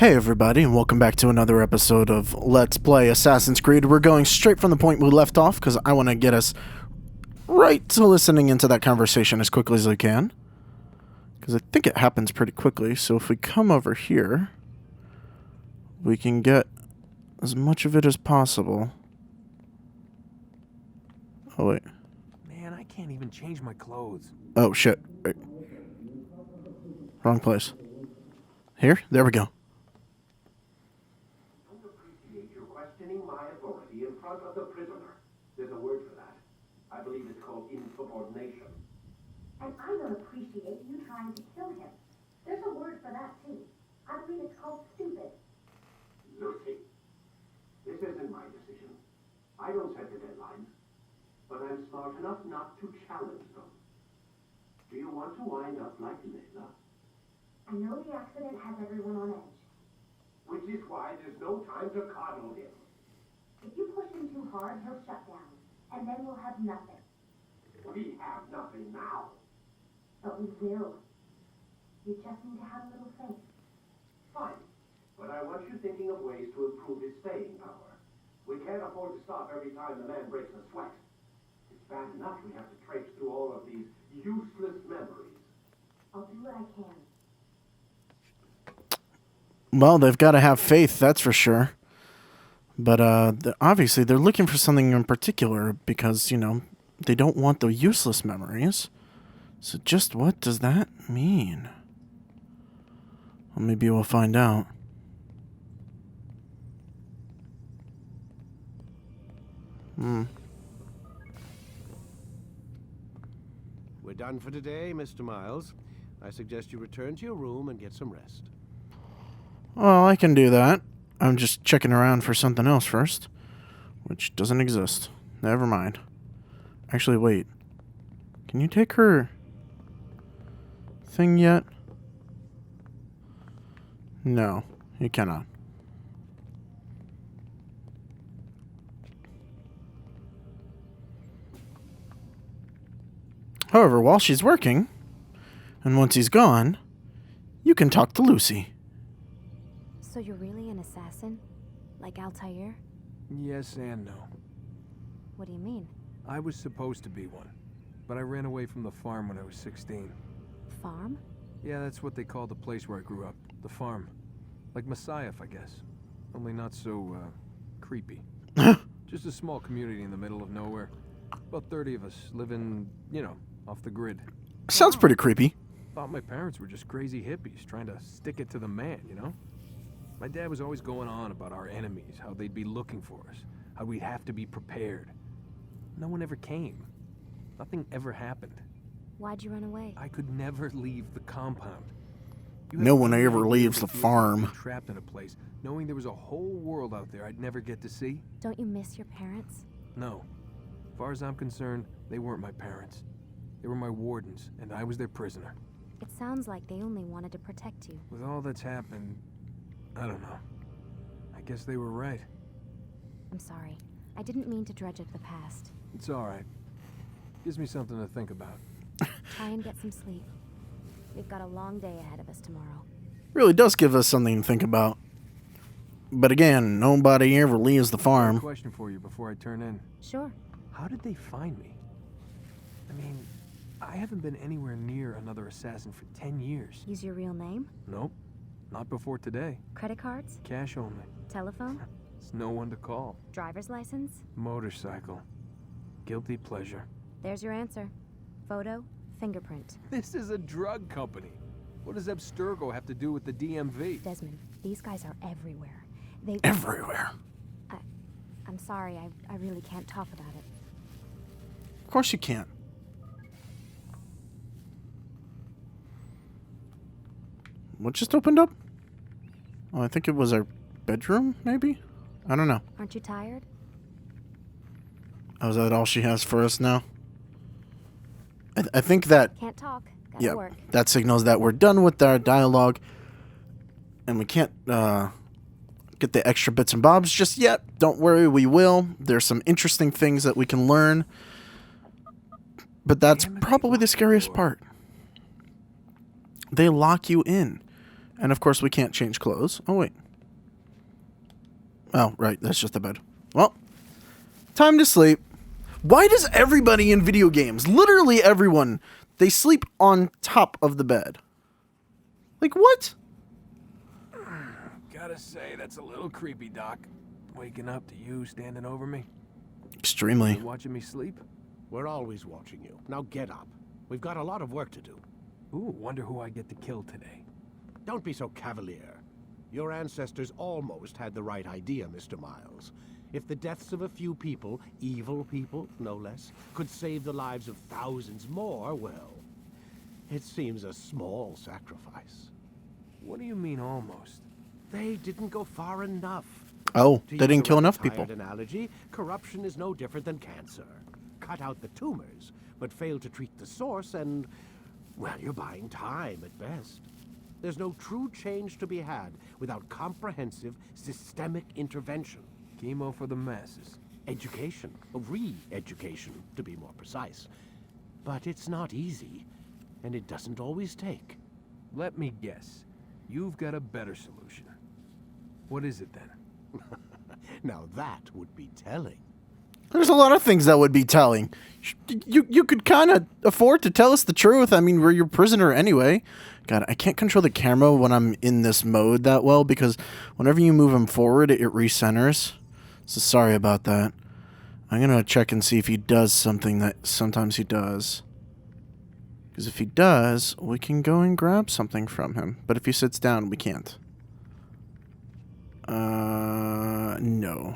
Hey everybody, and welcome back to another episode of Let's Play Assassin's Creed. We're going straight from the point we left off, because I want to get us right to listening into that conversation as quickly as I can. Because I think it happens pretty quickly, so if we come over here, we can get as much of it as possible. Oh wait. Man, I can't even change my clothes. Oh shit. Wait. Wrong place. Here? There we go. In front of the prisoner. There's a word for that. I believe it's called insubordination. And I don't appreciate you trying to kill him. There's a word for that too. I believe it's called stupid. Lucy, this isn't my decision. I don't set the deadlines, but I'm smart enough not to challenge them. Do you want to wind up like Layla? I know the accident has everyone on edge. Which is why there's no time to coddle him. If you push him too hard, he'll shut down, and then we'll have nothing. We have nothing now. But we will. You just need to have a little faith. Fine, but I want you thinking of ways to improve his staying power. We can't afford to stop every time the man breaks a sweat. It's bad enough we have to traipse through all of these useless memories. I'll do what I can. Well, they've got to have faith, that's for sure. But obviously they're looking for something in particular because, you know, they don't want the useless memories. So just what does that mean? Well, maybe we'll find out. We're done for today, Mr. Miles. I suggest you return to your room and get some rest. Well, I can do that. I'm just checking around for something else first, which doesn't exist. Never mind. Actually, wait. Can you take her thing yet? No, you cannot. However, while she's working, and once he's gone, you can talk to Lucy. So you're really an assassin? Like Altair? Yes and no. What do you mean? I was supposed to be one, but I ran away from the farm when I was 16. Farm? Yeah, that's what they called the place where I grew up. The farm. Like Messiah, I guess. Only not so, creepy. Just a small community in the middle of nowhere. About 30 of us living, you know, off the grid. Sounds pretty creepy. Thought my parents were just crazy hippies trying to stick it to the man, you know? My dad was always going on about our enemies, how they'd be looking for us, how we'd have to be prepared. No one ever came. Nothing ever happened. Why'd you run away? I could never leave the compound. No one ever leaves the farm. Trapped in a place, knowing there was a whole world out there I'd never get to see. Don't you miss your parents? No. As far as I'm concerned, they weren't my parents. They were my wardens, and I was their prisoner. It sounds like they only wanted to protect you. With all that's happened, I don't know. I guess they were right. I'm sorry. I didn't mean to dredge up the past. It's all right. Gives me something to think about. Try and get some sleep. We've got a long day ahead of us tomorrow. Really does give us something to think about. But again, nobody ever leaves the farm. Question for you before I turn in. Sure. How did they find me? I mean, I haven't been anywhere near another assassin for 10 years. Use your real name? Nope. Not before today. Credit cards? Cash only. Telephone? There's no one to call. Driver's license? Motorcycle. Guilty pleasure. There's your answer. Photo, fingerprint. This is a drug company. What does Abstergo have to do with the DMV? Desmond, these guys are everywhere. They... Everywhere. I'm sorry, I really can't talk about it. Of course you can't. What just opened up? Oh, I think it was our bedroom, maybe? I don't know. Aren't you tired? Oh, is that all she has for us now? I think that... Can't talk. Gotta work. That signals that we're done with our dialogue. And we can't get the extra bits and bobs just yet. Don't worry, we will. There's some interesting things that we can learn. But that's probably the scariest part. They lock you in. And of course we can't change clothes. Oh, wait. Oh, right. That's just the bed. Well, time to sleep. Why does everybody in video games, literally everyone, they sleep on top of the bed? Like, what? Gotta say, that's a little creepy, Doc. Waking up to you standing over me. Extremely. You watching me sleep? We're always watching you. Now get up. We've got a lot of work to do. Ooh, wonder who I get to kill today. Don't be so cavalier. Your ancestors almost had the right idea, Mr. Miles. If the deaths of a few people, evil people, no less, could save the lives of thousands more, well, it seems a small sacrifice. What do you mean almost? They didn't go far enough. Oh, To they use didn't a kill rather enough people. tired analogy, corruption is no different than cancer. Cut out the tumors, but fail to treat the source and, well, you're buying time at best. There's no true change to be had without comprehensive, systemic intervention. Chemo for the masses. Education, re-education, to be more precise. But it's not easy, and it doesn't always take. Let me guess. You've got a better solution. What is it then? Now that would be telling. There's a lot of things that would be telling. You could kind of afford to tell us the truth. I mean, we're your prisoner anyway. God, I can't control the camera when I'm in this mode that well because whenever you move him forward, it recenters. So sorry about that. I'm going to check and see if he does something that sometimes he does. Because if he does, we can go and grab something from him. But if he sits down, we can't. No.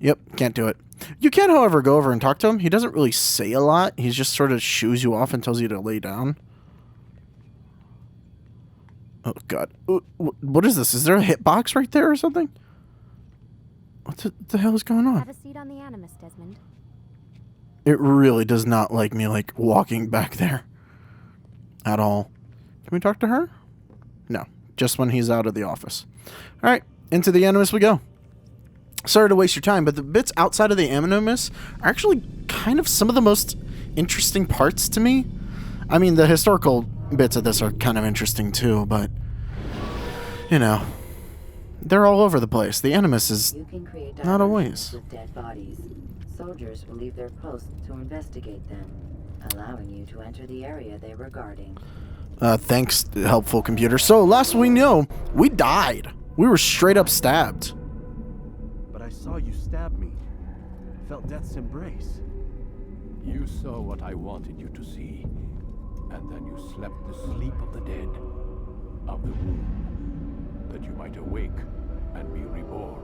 Yep, can't do it. You can, however, go over and talk to him. He doesn't really say a lot. He just sort of shoos you off and tells you to lay down. Oh, God. What is this? Is there a hitbox right there or something? What the hell is going on? Have a seat on the Animus, Desmond. It really does not like me, like, walking back there. At all. Can we talk to her? No. Just when he's out of the office. All right. Into the Animus we go. Sorry to waste your time, but the bits outside of the Animus are actually kind of some of the most interesting parts to me. I mean, the historical bits of this are kind of interesting too, but, you know, they're all over the place. The Animus is not always. With dead bodies. Soldiers will leave their posts to investigate them, allowing you to enter the area they were guarding. Thanks, helpful computer. So, last we know, we died. We were straight up stabbed. But I saw you stab me. Felt death's embrace. You saw what I wanted you to see. And then you slept the sleep of the dead. Of the womb. That you might awake and be reborn.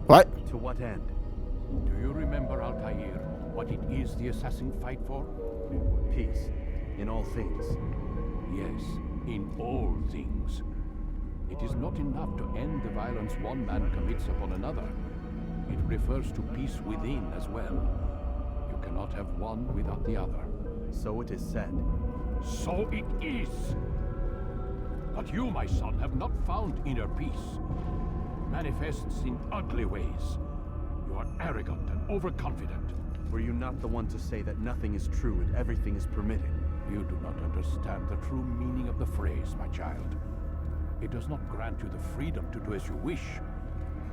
What? To what end? Do you remember, Altair, what it is the assassin fight for? Peace. In all things. Yes, in all things. It is not enough to end the violence one man commits upon another. It refers to peace within as well. You cannot have one without the other. So it is said. So it is! But you, my son, have not found inner peace. Manifests in ugly ways. You are arrogant and overconfident. Were you not the one to say that nothing is true and everything is permitted? You do not understand the true meaning of the phrase, my child. It does not grant you the freedom to do as you wish.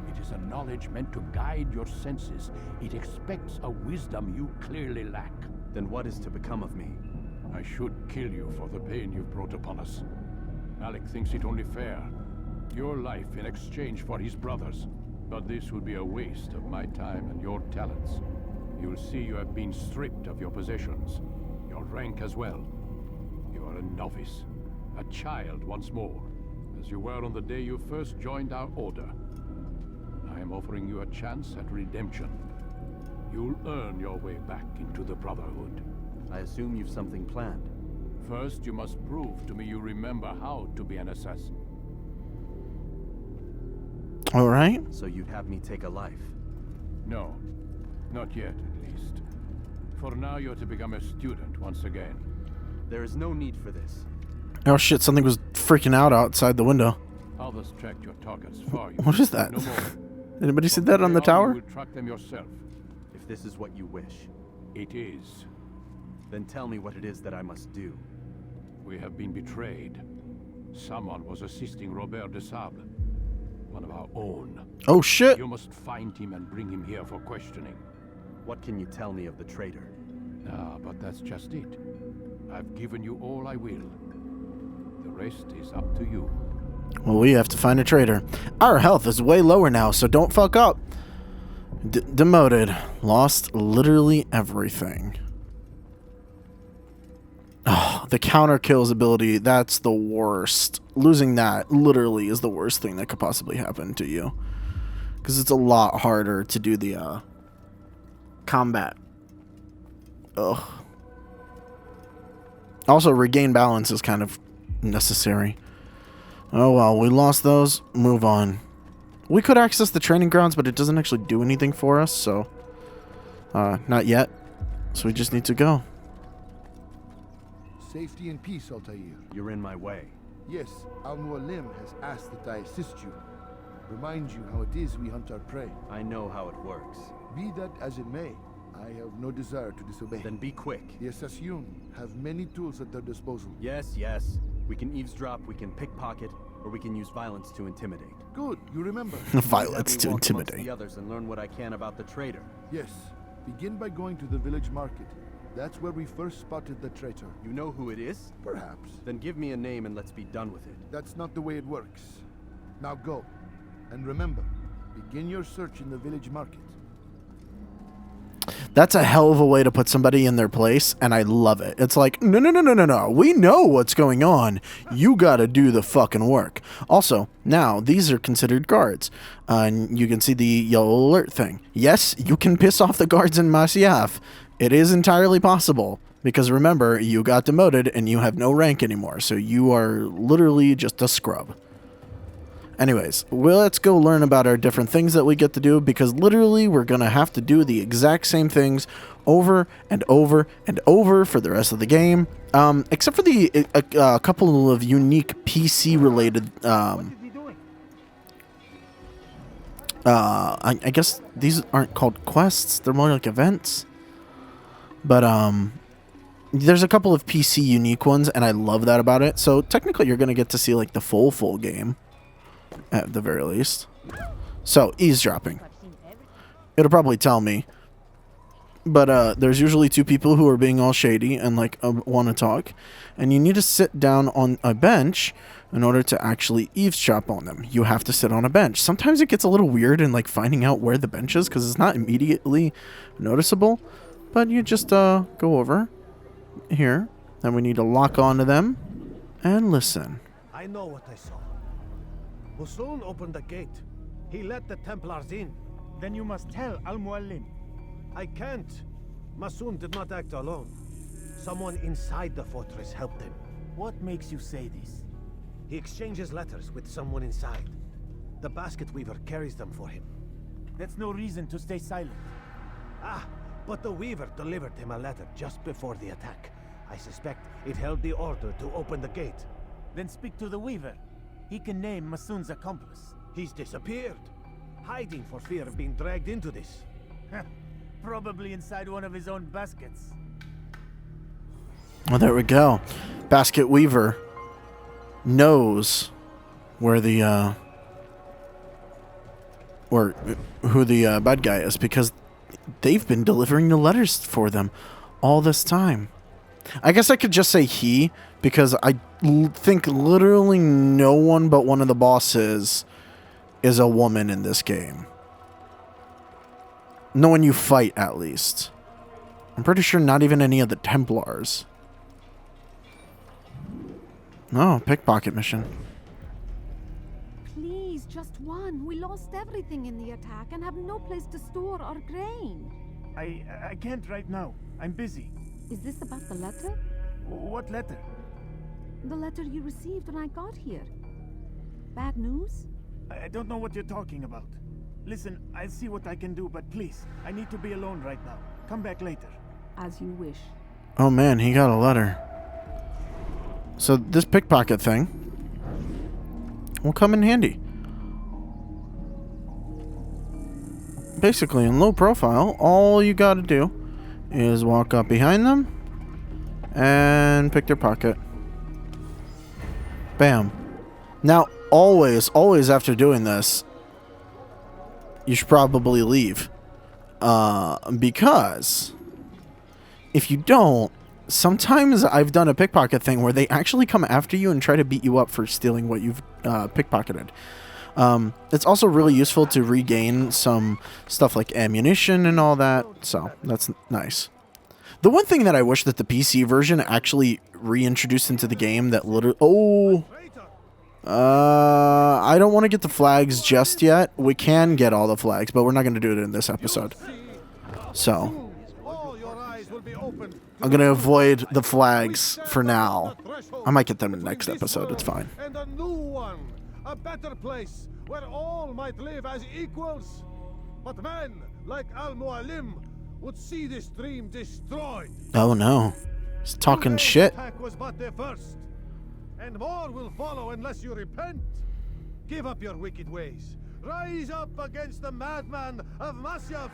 It is a knowledge meant to guide your senses. It expects a wisdom you clearly lack. Then what is to become of me? I should kill you for the pain you've brought upon us. Alec thinks it only fair. Your life in exchange for his brother's. But this would be a waste of my time and your talents. You'll see you have been stripped of your possessions. Your rank as well. You are a novice. A child once more. As you were on the day you first joined our order. I am offering you a chance at redemption. You'll earn your way back into the Brotherhood. I assume you've something planned. First, you must prove to me you remember how to be an assassin. All right. So you'd have me take a life? No. Not yet, at least. For now, you're to become a student once again. There is no need for this. Oh shit, something was freaking out outside the window. Others tracked your targets for you. What is that? No more. Anybody see that on the tower? You will track them yourself. If this is what you wish, It is. then tell me what it is that I must do. We have been betrayed. Someone was assisting Robert de Sable, one of our own. Oh shit! You must find him and bring him here for questioning. What can you tell me of the traitor? Ah, but that's just it. I've given you all I will. The rest is up to you. Well, we have to find a traitor. Our health is way lower now, so don't fuck up. Demoted. Lost literally everything. Oh, the counter kills ability, that's the worst. Losing that literally is the worst thing that could possibly happen to you. Because it's a lot harder to do the combat. Ugh. Also, regain balance is kind of necessary. Oh well, we lost those. Move on. We could access the training grounds, but it doesn't actually do anything for us, so... not yet. So we just need to go. Safety and peace, Altair. You're in my way. Yes, Al-Mualim has asked that I assist you. Remind you how it is we hunt our prey. I know how it works. Be that as it may, I have no desire to disobey. Then be quick. The Assassin have many tools at their disposal. Yes, yes. We can eavesdrop, we can pickpocket, or we can use violence to intimidate. Good, you remember. Violence to Let me walk amongst intimidate. the others and learn what I can about the traitor. Yes, begin by going to the village market. That's where we first spotted the traitor. You know who it is? Perhaps. Then give me a name and let's be done with it. That's not the way it works. Now go. And remember, begin your search in the village market. That's a hell of a way to put somebody in their place, and I love it. It's like, no. We know what's going on. You gotta do the fucking work. Also, now, these are considered guards. And you can see the yellow alert thing. Yes, you can piss off the guards in Masyaf. It is entirely possible. Because remember, you got demoted, and you have no rank anymore. So you are literally just a scrub. Anyways, well, let's go learn about our different things that we get to do, because literally we're going to have to do the exact same things over and over and over for the rest of the game. Except for the a couple of unique PC-related... I guess these aren't called quests. They're more like events. But, there's a couple of PC unique ones, and I love that about it. So, technically, you're going to get to see, like, the full game. At the very least. So, eavesdropping. It'll probably tell me. But there's usually two people who are being all shady and like want to talk. And you need to sit down on a bench in order to actually eavesdrop on them. You have to sit on a bench. Sometimes it gets a little weird in like finding out where the bench is because it's not immediately noticeable. But you just go over here. And we need to lock onto them and listen. I know what I saw. Hussein opened the gate. He let the Templars in. Then you must tell Al-Mualim. I can't. Masoon did not act alone. Someone inside the fortress helped him. What makes you say this? He exchanges letters with someone inside. The basket weaver carries them for him. That's no reason to stay silent. Ah, but the weaver delivered him a letter just before the attack. I suspect it held the order to open the gate. Then speak to the weaver. He can name Masoon's accomplice. He's disappeared. Hiding for fear of being dragged into this. Probably inside one of his own baskets. Well, there we go. Basket Weaver knows where the or who the bad guy is because they've been delivering the letters for them all this time. I guess I could just say he because I think literally no one but one of the bosses is a woman in this game. No one you fight, at least. I'm pretty sure not even any of the Templars. No, pickpocket mission. Please, just one. We lost everything in the attack and have no place to store our grain. I can't right now. I'm busy. Is this about the letter? What letter? The letter you received when I got here. Bad news? I don't know what you're talking about. Listen, I'll see what I can do, but please, I need to be alone right now. Come back later. As you wish. Oh man, he got a letter. So this pickpocket thing will come in handy. Basically, in low profile, all you gotta do is walk up behind them and pick their pocket. Bam. Now, always after doing this, you should probably leave. Because if you don't, sometimes I've done a pickpocket thing where they actually come after you and try to beat you up for stealing what you've pickpocketed. It's also really useful to regain some stuff like ammunition and all that, so that's nice. The one thing that I wish that the PC version actually reintroduced into the game that literally... I don't want to get the flags just yet. We can get all the flags, but we're not going to do it in this episode. So, I'm going to avoid the flags for now. I might get them in the next episode. It's fine. And a new one, a better place where all might live as equals. But men like Al-Mualim would see this dream destroyed. Oh no. He's talking shit. Attack was but the first. And more will follow unless you repent. Give up your wicked ways. Rise up against the madman of Masyaf.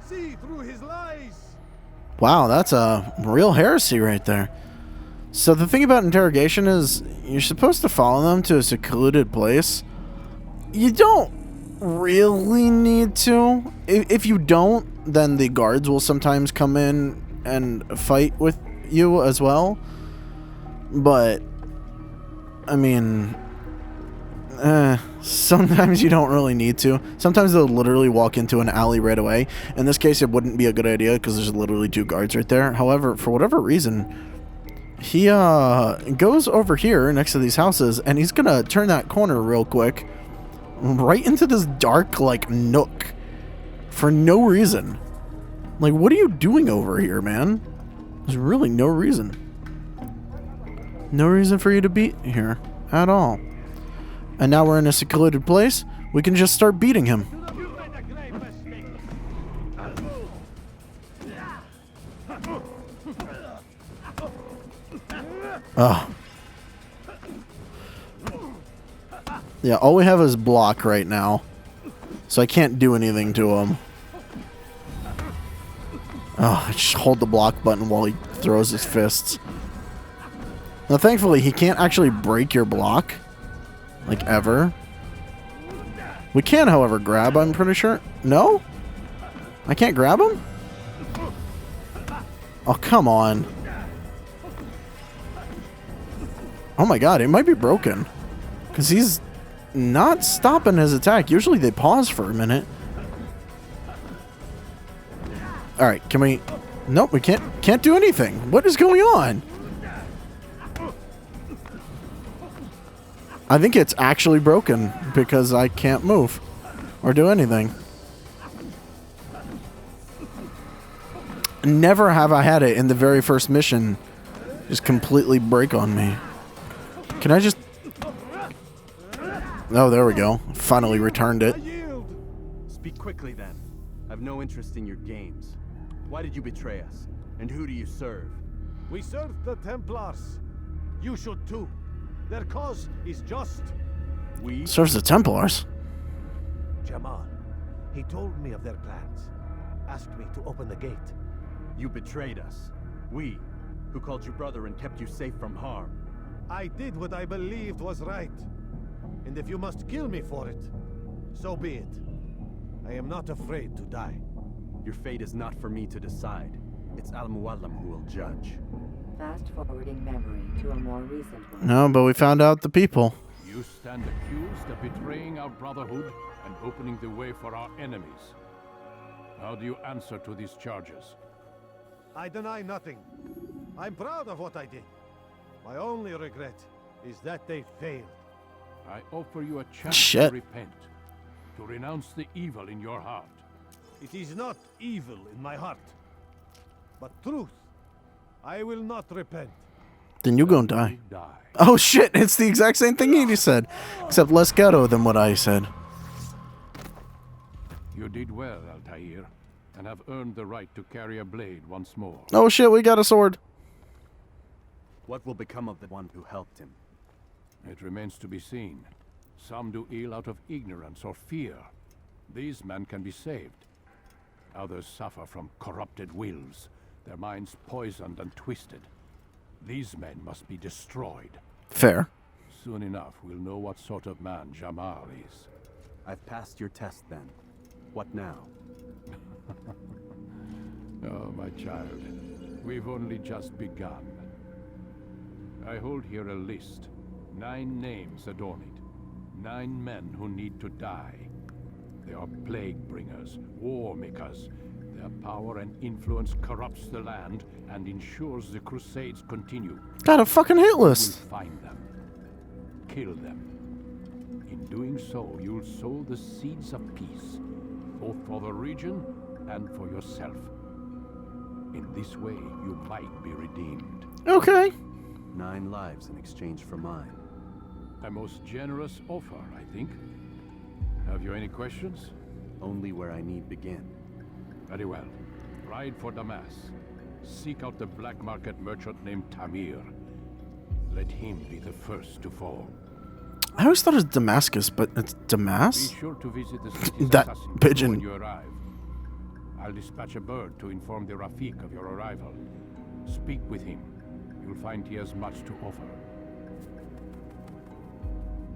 See through his lies. Wow, that's a real heresy right there. So the thing about interrogation is you're supposed to follow them to a secluded place. You don't really need to. If you don't, then the guards will sometimes come in and fight with you as well. But I mean, sometimes you don't really need to. Sometimes they'll literally walk into an alley right away. In this case, it wouldn't be a good idea because there's literally 2 guards right there. However, for whatever reason, he goes over here next to these houses, and he's gonna turn that corner real quick, right into this dark, like, nook for no reason. Like, what are you doing over here, man? There's really no reason. No reason for you to be here at all. And now we're in a secluded place. We can just start beating him. Ugh. Yeah, all we have is block right now. So I can't do anything to him. Oh, I just hold the block button while he throws his fists. Now, thankfully, he can't actually break your block. Like, ever. We can, however, grab, I'm pretty sure. No? I can't grab him? Oh, come on. Oh my god, it might be broken. Because he's not stopping his attack. Usually they pause for a minute. Alright, can we... Nope, we can't do anything. What is going on? I think it's actually broken because I can't move or do anything. Never have I had it in the very first mission just completely break on me. Can I just... Oh, there we go. Finally returned it. Speak quickly then. I've no interest in your games. Why did you betray us? And who do you serve? We serve the Templars. You should too. Their cause is just. We serves the Templars. Jamal. He told me of their plans. Asked me to open the gate. You betrayed us. We, who called you brother and kept you safe from harm. I did what I believed was right. And if you must kill me for it, so be it. I am not afraid to die. Your fate is not for me to decide. It's Al-Mualim who will judge. Fast-forwarding memory to a more recent one. No, but we found out the people. You stand accused of betraying our brotherhood and opening the way for our enemies. How do you answer to these charges? I deny nothing. I'm proud of what I did. My only regret is that they failed. I offer you a chance Shit. to repent, to renounce the evil in your heart. It is not evil in my heart, but truth. I will not repent. Then you gonna die. Oh shit, it's the exact same thing he just said, except less ghetto than what I said. You did well, Altair, and have earned the right to carry a blade once more. Oh shit, we got a sword. What will become of the one who helped him? It remains to be seen. Some do ill out of ignorance or fear. These men can be saved. Others suffer from corrupted wills, their minds poisoned and twisted. These men must be destroyed. Fair. Soon enough, we'll know what sort of man Jamal is. I've passed your test then. What now? Oh, my child. We've only just begun. I hold here a list. 9 names adorn it. 9 men who need to die. They are plague bringers, war makers. Their power and influence corrupts the land and ensures the crusades continue. Got a fucking hit list. You'll find them. Kill them. In doing so, you'll sow the seeds of peace, both for the region and for yourself. In this way, you might be redeemed. Okay. 9 lives in exchange for mine. A most generous offer, I think. Have you any questions? Only where I need begin. Very well. Ride for Damas. Seek out the black market merchant named Tamir. Let him be the first to fall. I always thought it was Damascus, but it's Damas? Be sure to visit the city's That assassin pigeon. when you arrive. I'll dispatch a bird to inform the Rafik of your arrival. Speak with him. You'll find he has much to offer.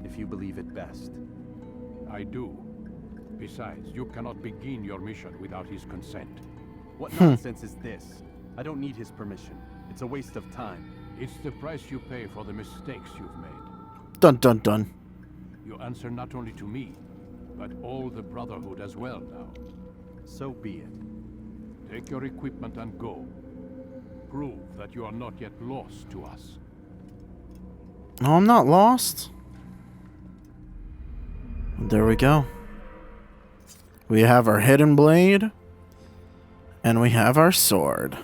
If you believe it best. I do. Besides, you cannot begin your mission without his consent. What nonsense is this? I don't need his permission. It's a waste of time. It's the price you pay for the mistakes you've made. Dun dun dun. You answer not only to me, but all the Brotherhood as well now. So be it. Take your equipment and go. Prove that you are not yet lost to us. No, I'm not lost. There we go. We have our hidden blade. And we have our sword.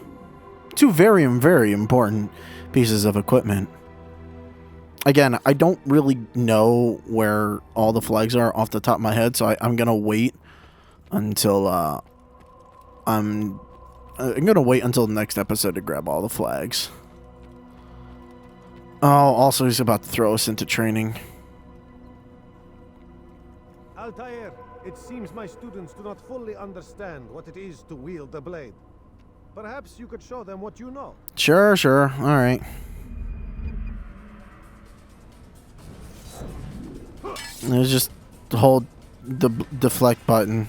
2 very, very important pieces of equipment. Again, I don't really know where all the flags are off the top of my head, so I'm gonna wait until I'm gonna wait until the next episode to grab all the flags. Oh, also he's about to throw us into training. Altair, it seems my students do not fully understand what it is to wield the blade. Perhaps you could show them what you know. Sure, sure. All right. Let's just hold the deflect button.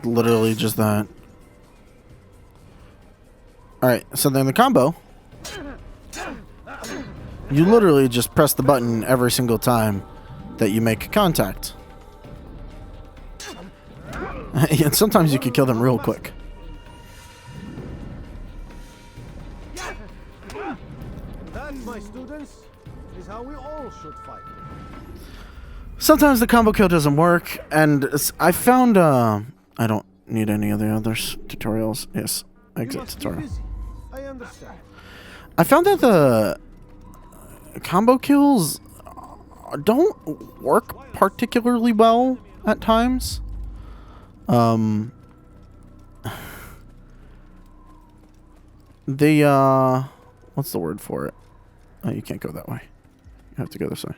Literally just that. Alright, so then the combo. You literally just press the button every single time that you make contact. And sometimes you can kill them real quick. That, my students, is how we all should fight. Sometimes the combo kill doesn't work, and I found, I don't need any of the others tutorials. Yes, exit tutorial. I understand. I found that the combo kills don't work particularly well at times. What's the word for it? Oh, you can't go that way. You have to go this way.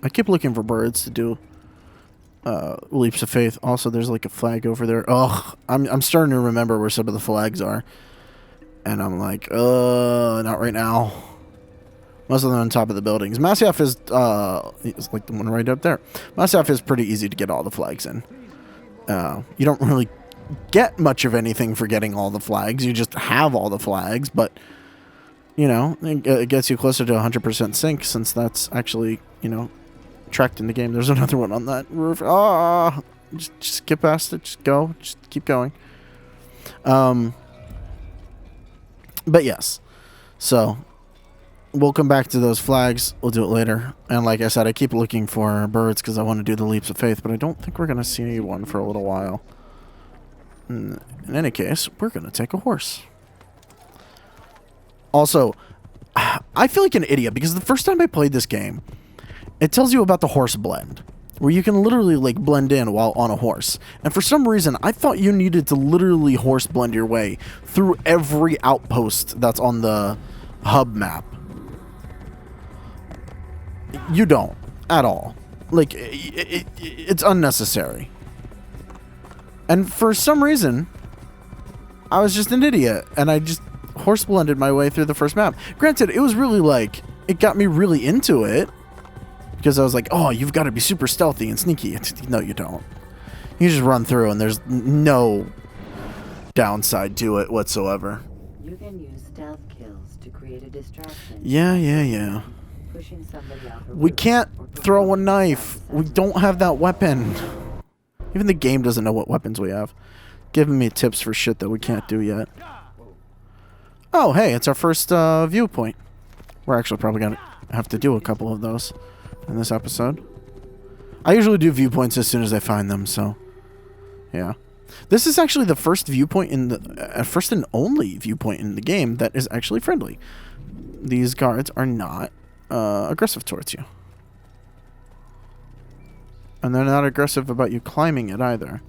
I keep looking for birds to do leaps of faith. Also, there's like a flag over there. Ugh, I'm starting to remember where some of the flags are. And I'm like, not right now. Most of them on top of the buildings. Masyaf is, it's like the one right up there. Masyaf is pretty easy to get all the flags in. You don't really get much of anything for getting all the flags. You just have all the flags, but, you know, it gets you closer to 100% sync since that's actually, you know, tracked in the game. There's another one on that roof. Just skip past it. Just go. Just keep going. But yes. So, we'll come back to those flags. We'll do it later. And like I said, I keep looking for birds because I want to do the leaps of faith, but I don't think we're going to see one for a little while. In any case, we're going to take a horse. Also, I feel like an idiot because the first time I played this game, it tells you about the horse blend, where you can literally like blend in while on a horse. And for some reason, I thought you needed to literally horse blend your way through every outpost that's on the hub map. You don't at all. Like, it's unnecessary. And for some reason, I was just an idiot, and I just horse blended my way through the first map. Granted, it was really like it got me really into it because I was like, oh, you've got to be super stealthy and sneaky. No, you don't. You just run through and there's no downside to it whatsoever. You can use stealth kills to create a distraction. Yeah. Pushing somebody off a We roof can't or putting throw a them knife. inside We don't have that weapon. Even the game doesn't know what weapons we have. Giving me tips for shit that we can't do yet. Oh, hey, it's our first viewpoint. We're actually probably going to have to do a couple of those in this episode. I usually do viewpoints as soon as I find them, so yeah. This is actually the first viewpoint in the first and only viewpoint in the game that is actually friendly. These guards are not aggressive towards you. And they're not aggressive about you climbing it either.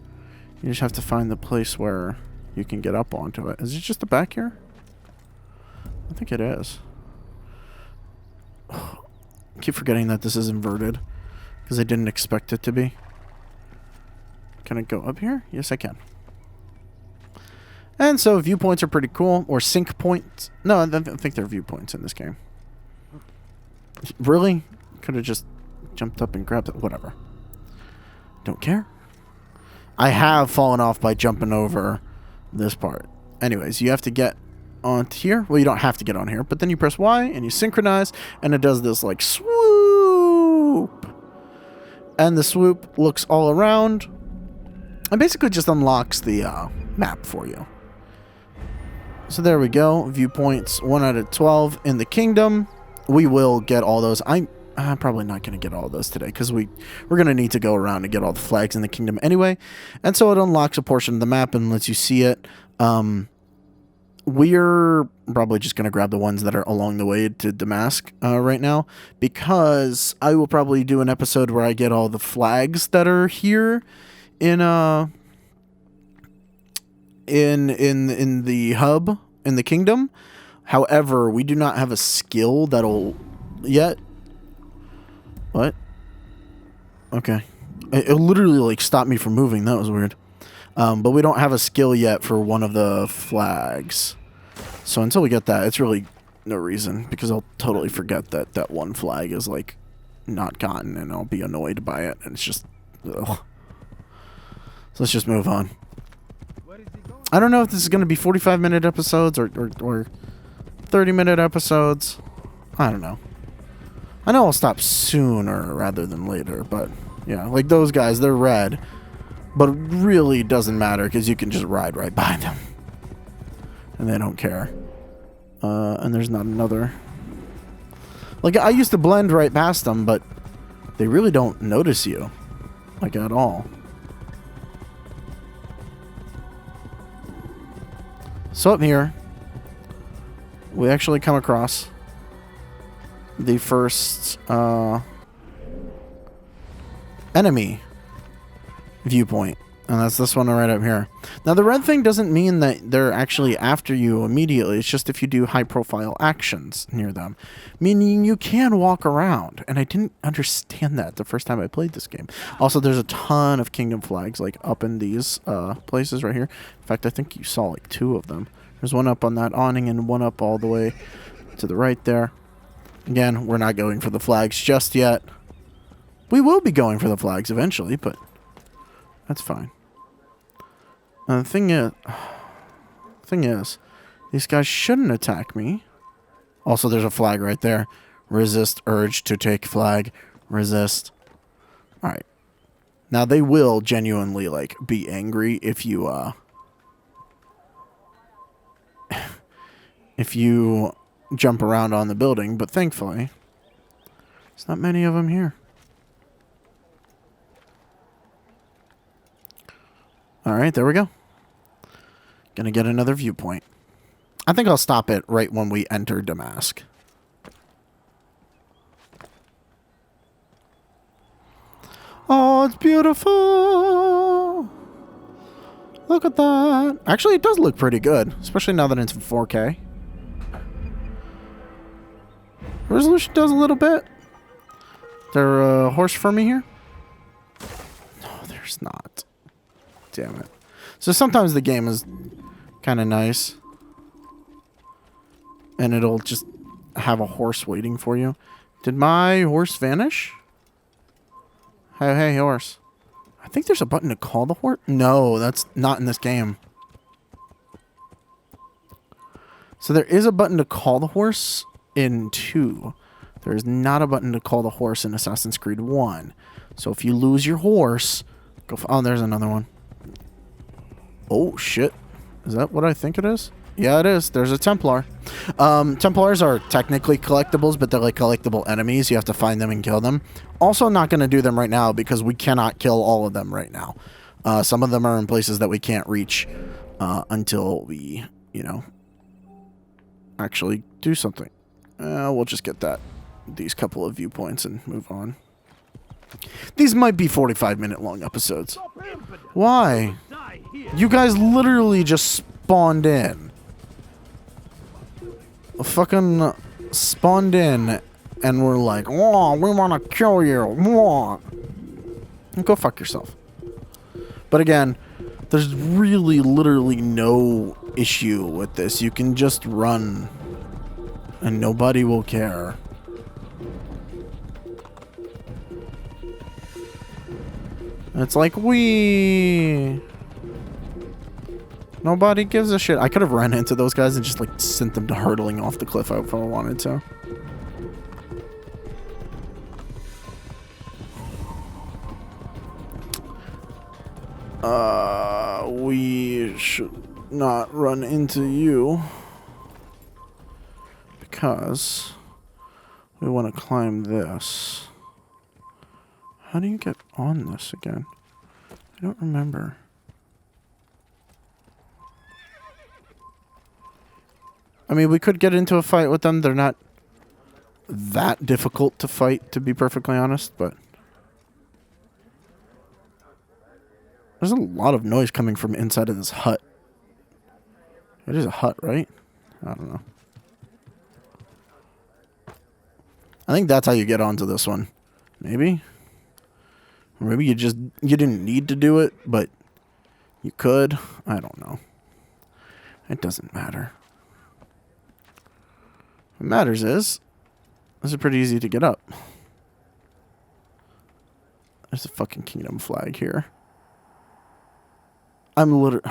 You just have to find the place where you can get up onto it. Is it just the back here? I think it is. I keep forgetting that this is inverted because I didn't expect it to be. Can I go up here? Yes, I can. And so viewpoints are pretty cool. Or sync points. No, I think they're viewpoints in this game. Really? Could have just jumped up and grabbed it. Whatever. Don't care. I have fallen off by jumping over this part. Anyways, you have to get on here. Well, you don't have to get on here, but then you press Y and you synchronize, and it does this like swoop. And the swoop looks all around and basically just unlocks the map for you. So there we go. Viewpoints 1 out of 12 in the kingdom. We will get all those. I'm probably not going to get all those today because we're going to need to go around and get all the flags in the kingdom anyway. And so it unlocks a portion of the map and lets you see it. We're probably just going to grab the ones that are along the way to Damask right now, because I will probably do an episode where I get all the flags that are here in the hub in the kingdom. However, we do not have a skill that'll yet. What? Okay. It literally like stopped me from moving. That was weird. But we don't have a skill yet for one of the flags. So until we get that, it's really no reason, because I'll totally forget that that one flag is like not gotten and I'll be annoyed by it. And it's just, ugh. So let's just move on. I don't know if this is going to be 45-minute episodes or 30-minute episodes. I don't know. I know I'll stop sooner rather than later, but yeah, like those guys, they're red. But it really doesn't matter because you can just ride right by them. And they don't care. And there's not another. Like, I used to blend right past them, but they really don't notice you. Like, at all. So up here, we actually come across the first enemy viewpoint, and that's this one right up here. Now the red thing doesn't mean that they're actually after you immediately. It's just if you do high profile actions near them, meaning you can walk around, and I didn't understand that the first time I played this game. Also, there's a ton of kingdom flags like up in these places right here. In fact, I think you saw like 2 of them. There's one up on that awning and one up all the way to the right there. Again, we're not going for the flags just yet. We will be going for the flags eventually, but that's fine. The thing is, these guys shouldn't attack me. Also, there's a flag right there. Resist urge to take flag. Resist. All right. Now they will genuinely like be angry if you if you jump around on the building, but thankfully there's not many of them here. All right, there we go. Gonna get another viewpoint. I think I'll stop it right when we enter Damask. Oh, it's beautiful. Look at that. Actually, it does look pretty good, especially now that it's in 4K. Resolution does a little bit. There a horse for me here? No, there's not. Damn it. So sometimes the game is kind of nice. And it'll just have a horse waiting for you. Did my horse vanish? Hey, horse. I think there's a button to call the horse. No, that's not in this game. So there is a button to call the horse in 2. There is not a button to call the horse in Assassin's Creed 1. So if you lose your horse, go. Oh, there's another one. Oh shit! Is that what I think it is? Yeah, it is. There's a Templar. Templars are technically collectibles, but they're like collectible enemies. You have to find them and kill them. Also, not going to do them right now because we cannot kill all of them right now. Some of them are in places that we can't reach until we, you know, actually do something. We'll just get these couple of viewpoints and move on. These might be 45-minute long episodes. Why? You guys literally just spawned in. Fucking spawned in and we're like, "Oh, we want to kill you." Whoa. Go fuck yourself. But again, there's really literally no issue with this. You can just run and nobody will care. It's like nobody gives a shit. I could have ran into those guys and just like sent them to hurtling off the cliff if I wanted to. We should not run into you because we want to climb this. How do you get on this again? I don't remember. I mean, we could get into a fight with them. They're not that difficult to fight, to be perfectly honest, but there's a lot of noise coming from inside of this hut. It is a hut, right? I don't know. I think that's how you get onto this one. Maybe? Or maybe you didn't need to do it, but you could. I don't know. It doesn't matter. What matters is, this is pretty easy to get up. There's a fucking kingdom flag here. I'm literally...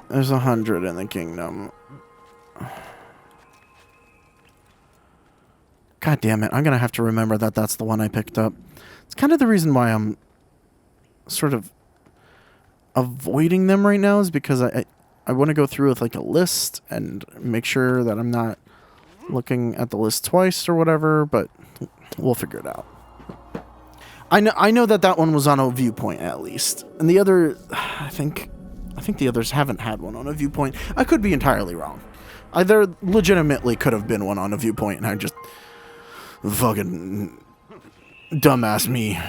There's 100 in the kingdom. God damn it. I'm going to have to remember that that's the one I picked up. It's kind of the reason why I'm sort of avoiding them right now is because I want to go through with like a list and make sure that I'm not looking at the list twice or whatever, but we'll figure it out. I know that one was on a viewpoint at least. And the other, I think the others haven't had one on a viewpoint. I could be entirely wrong. There legitimately could have been one on a viewpoint and I just fucking dumbass me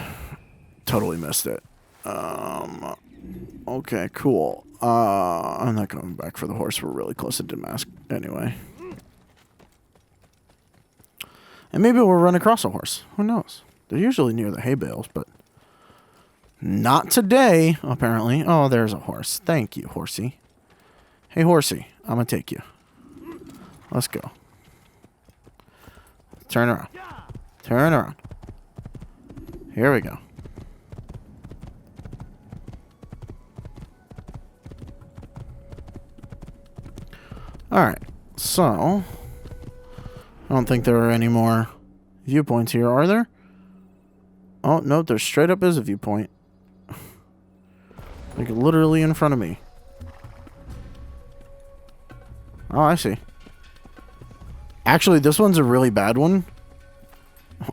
totally missed it. Okay, cool. I'm not going back for the horse. We're really close to Damascus anyway. And maybe we'll run across a horse. Who knows? They're usually near the hay bales, but not today, apparently. Oh, there's a horse. Thank you, horsey. Hey, horsey. I'm going to take you. Let's go. Turn around. Turn around. Here we go. Alright, so I don't think there are any more viewpoints here, are there? Oh, no, there straight up is a viewpoint. Like literally in front of me. Oh, I see. Actually, this one's a really bad one.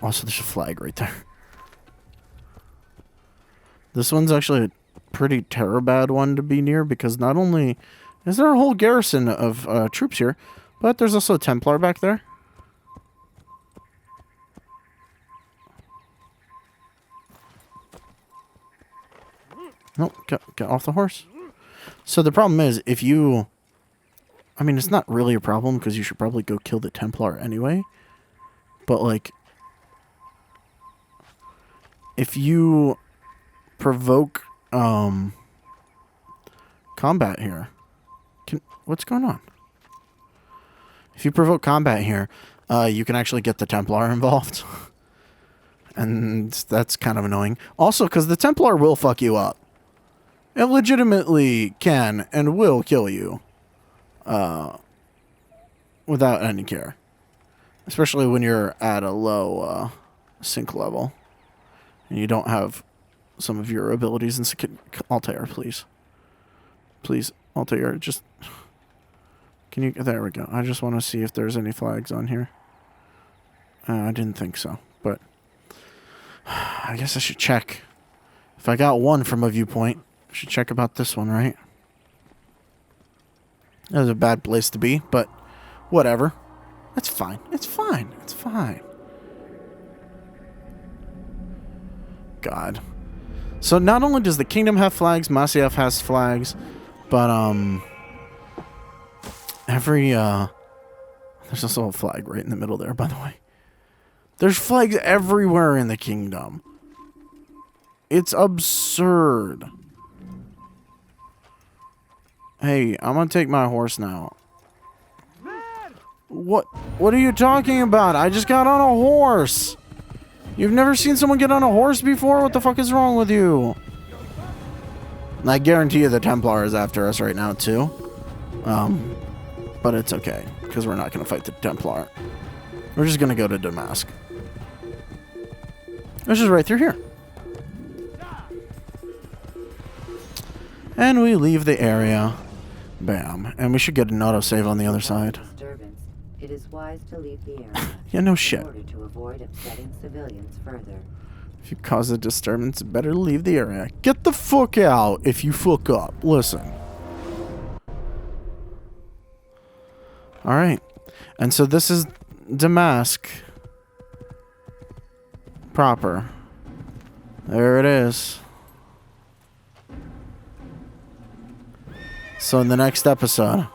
Also, there's a flag right there. This one's actually a pretty bad one to be near because not only is there a whole garrison of troops here, but there's also a Templar back there. Nope, get off the horse. So the problem is, if you... I mean, it's not really a problem because you should probably go kill the Templar anyway. But, like, if you provoke combat here, What's going on? If you provoke combat here, you can actually get the Templar involved. And that's kind of annoying. Also, because the Templar will fuck you up. It legitimately can and will kill you. Without any care. Especially when you're at a low sync level. And you don't have some of your abilities in Altair, please. Please, Altair, just... Can you... There we go. I just want to see if there's any flags on here. I didn't think so, but... I guess I should check. If I got one from a viewpoint, I should check about this one, right? That was a bad place to be, but whatever. It's fine. It's fine. It's fine. God. So not only does the kingdom have flags, Masyaf has flags, but every there's also a flag right in the middle there, by the way. There's flags everywhere in the kingdom. It's absurd. Hey, I'm gonna take my horse now. What are you talking about? I just got on a horse. You've never seen someone get on a horse before? What the fuck is wrong with you? I guarantee you the Templar is after us right now too. But it's okay, because we're not gonna fight the Templar. We're just gonna go to Damask. This is right through here. And we leave the area. Bam. And we should get an autosave on the other side. It is wise to leave the area. Yeah, no shit. In order to avoid upsetting civilians further. If you cause a disturbance, better leave the area. Get the fuck out if you fuck up. Listen. Alright. And so this is Damask. Proper. There it is. So in the next episode...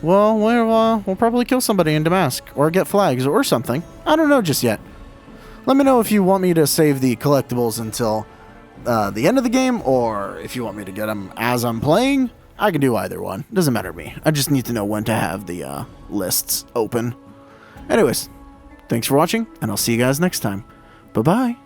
Well, we'll probably kill somebody in Damask. Or get flags or something. I don't know just yet. Let me know if you want me to save the collectibles until the end of the game. Or if you want me to get them as I'm playing. I can do either one. Doesn't matter to me. I just need to know when to have the lists open. Anyways, thanks for watching. And I'll see you guys next time. Bye-bye.